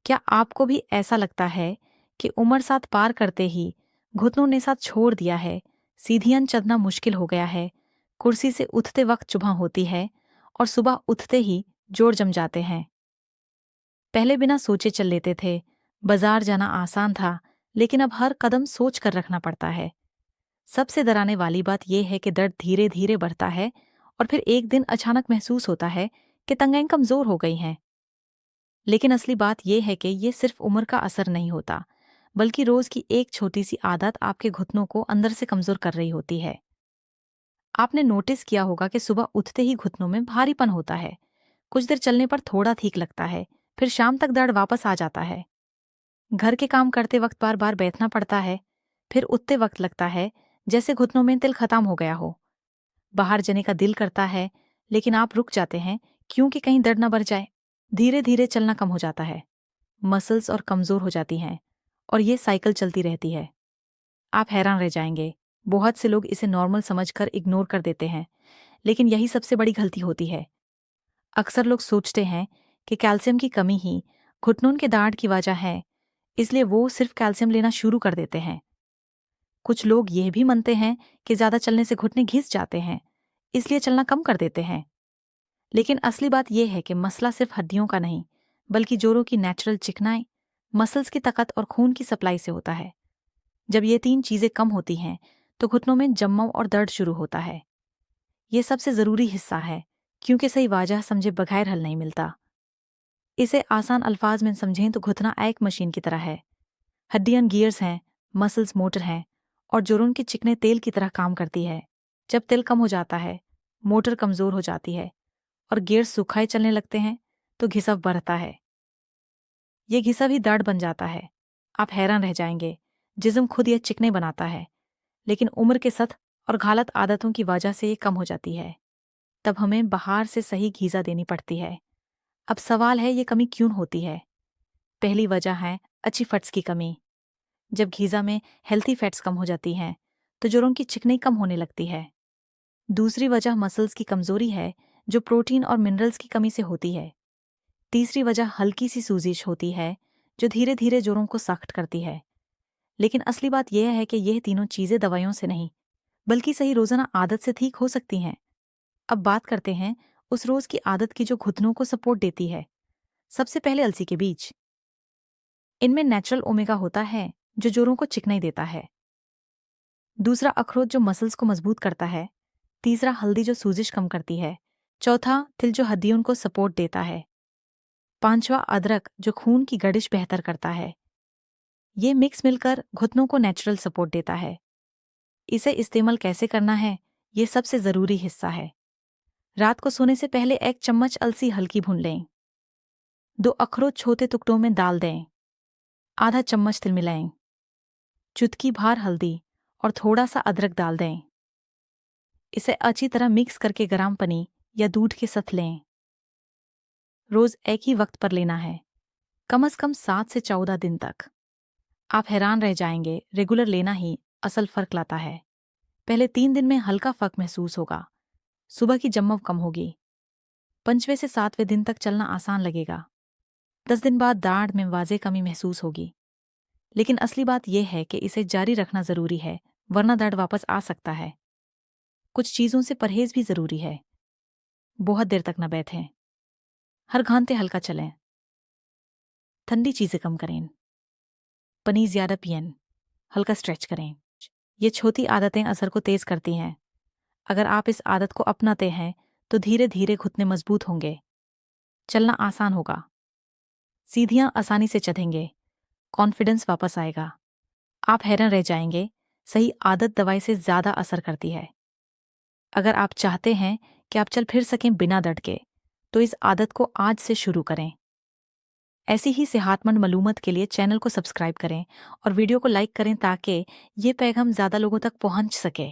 क्या आपको भी ऐसा लगता है कि उम्र साथ पार करते ही घुटनों ने साथ छोड़ दिया है, सीढ़ियाँ चढ़ना मुश्किल हो गया है, कुर्सी से उठते वक्त चुभन होती है और सुबह उठते ही जोड़ जम जाते हैं? पहले बिना सोचे चल लेते थे, बाजार जाना आसान था, लेकिन अब हर कदम सोच कर रखना पड़ता है। सबसे डराने वाली बात यह है कि दर्द धीरे धीरे बढ़ता है और फिर एक दिन अचानक महसूस होता है कि टंगाएं कमजोर हो गई हैं। लेकिन असली बात यह है कि ये सिर्फ उम्र का असर नहीं होता, बल्कि रोज की एक छोटी सी आदत आपके घुटनों को अंदर से कमजोर कर रही होती है। आपने नोटिस किया होगा कि सुबह उठते ही घुटनों में भारीपन होता है, कुछ देर चलने पर थोड़ा ठीक लगता है, फिर शाम तक दर्द वापस आ जाता है। घर के काम करते वक्त बार बार बैठना पड़ता है, फिर उठते वक्त लगता है जैसे घुटनों में तिल खत्म हो गया हो। बाहर जाने का दिल करता है, लेकिन आप रुक जाते हैं क्योंकि कहीं दर्द न बढ़ जाए। धीरे धीरे चलना कम हो जाता है, मसल्स और कमजोर हो जाती हैं, और ये साइकिल चलती रहती है। आप हैरान रह जाएंगे, बहुत से लोग इसे नॉर्मल समझकर इग्नोर कर देते हैं, लेकिन यही सबसे बड़ी गलती होती है। अक्सर लोग सोचते हैं कि कैल्शियम की कमी ही घुटनों के दर्द की वजह है, इसलिए वो सिर्फ कैल्शियम लेना शुरू कर देते हैं। कुछ लोग यह भी मानते हैं कि ज्यादा चलने से घुटने घिस जाते हैं, इसलिए चलना कम कर देते हैं। लेकिन असली बात यह है कि मसला सिर्फ हड्डियों का नहीं, बल्कि जोड़ों की नेचुरल चिकनाई, मसल्स की ताकत और खून की सप्लाई से होता है। जब ये तीन चीजें कम होती हैं, तो घुटनों में जमाव और दर्द शुरू होता है। ये सबसे जरूरी हिस्सा है, क्योंकि सही वजह समझे बगैर हल नहीं मिलता। इसे आसान अल्फाज में समझें तो घुटना एक मशीन की तरह है। हड्डियां गियर्स हैं, मसल्स मोटर हैं, और जोड़ों की चिकने तेल की तरह काम करती है। जब तेल कम हो जाता है, मोटर कमजोर हो जाती है और गियर्स सुखाए चलने लगते हैं, तो घिसव बढ़ता है। ये घिसव ही दर्द बन जाता है। आप हैरान रह जाएंगे, जिस्म खुद ये चिकने बनाता है, लेकिन उम्र के साथ और गलत आदतों की वजह से ये कम हो जाती है। तब हमें बाहर से सही गीजा देनी पड़ती है। अब सवाल है, ये कमी क्यों होती है? पहली वजह है अच्छी फैट्स की कमी। जब गीजा में हेल्थी फैट्स कम हो जाती हैं, तो जोड़ों की चिकनाई कम होने लगती है। दूसरी वजह मसल्स की कमजोरी है, जो प्रोटीन और मिनरल्स की कमी से होती है। तीसरी वजह हल्की सी सूजिश होती है, जो धीरे धीरे जोड़ों को सख्त करती है। लेकिन असली बात यह है कि यह तीनों चीजें दवाइयों से नहीं, बल्कि सही रोजाना आदत से ठीक हो सकती हैं। अब बात करते हैं उस रोज की आदत की जो घुटनों को सपोर्ट देती है। सबसे पहले अलसी के बीज। इनमें नेचुरल ओमेगा होता है, जो जोड़ों को चिकनाई देता है। दूसरा अखरोट, जो मसल्स को मजबूत करता है। तीसरा हल्दी, जो सूजिश कम करती है। चौथा तिल, जो हड्डियों को सपोर्ट देता है। पांचवा अदरक, जो खून की गर्दिश बेहतर करता है। ये मिक्स मिलकर घुटनों को नेचुरल सपोर्ट देता है। इसे इस्तेमाल कैसे करना है, ये सबसे जरूरी हिस्सा है। रात को सोने से पहले 1 चम्मच अलसी हल्की भून लें। 2 अखरोट छोटे टुकड़ों में डाल दें। आधा चम्मच तिल मिलाएं। चुटकी भर हल्दी और थोड़ा सा अदरक डाल दें। इसे अच्छी तरह मिक्स करके गर्म पानी या दूध के साथ लें। रोज एक ही वक्त पर लेना है, कम से कम 7 से 14 दिन तक। आप हैरान रह जाएंगे, रेगुलर लेना ही असल फर्क लाता है। पहले 3 दिन में हल्का फर्क महसूस होगा, सुबह की जमव कम होगी। 5वें से 7वें दिन तक चलना आसान लगेगा। 10 दिन बाद दर्द में वाज़ेह कमी महसूस होगी। लेकिन असली बात यह है कि इसे जारी रखना जरूरी है, वरना दर्द वापस आ सकता है। कुछ चीजों से परहेज भी जरूरी है। बहुत देर तक न बैठें, हर घंटे हल्का चलें, ठंडी चीजें कम करें, पानी ज्यादा पिएं, हल्का स्ट्रेच करें। ये छोटी आदतें असर को तेज करती हैं। अगर आप इस आदत को अपनाते हैं, तो धीरे धीरे घुटने मजबूत होंगे, चलना आसान होगा, सीढ़ियां आसानी से चढ़ेंगे, कॉन्फिडेंस वापस आएगा। आप हैरान रह जाएंगे, सही आदत दवाई से ज्यादा असर करती है। अगर आप चाहते हैं कि आप चल फिर सकें बिना दर्द के, तो इस आदत को आज से शुरू करें। ऐसी ही सेहतमंद मालूमात के लिए चैनल को सब्सक्राइब करें और वीडियो को लाइक करें, ताकि ये पैगाम ज़्यादा लोगों तक पहुंच सके।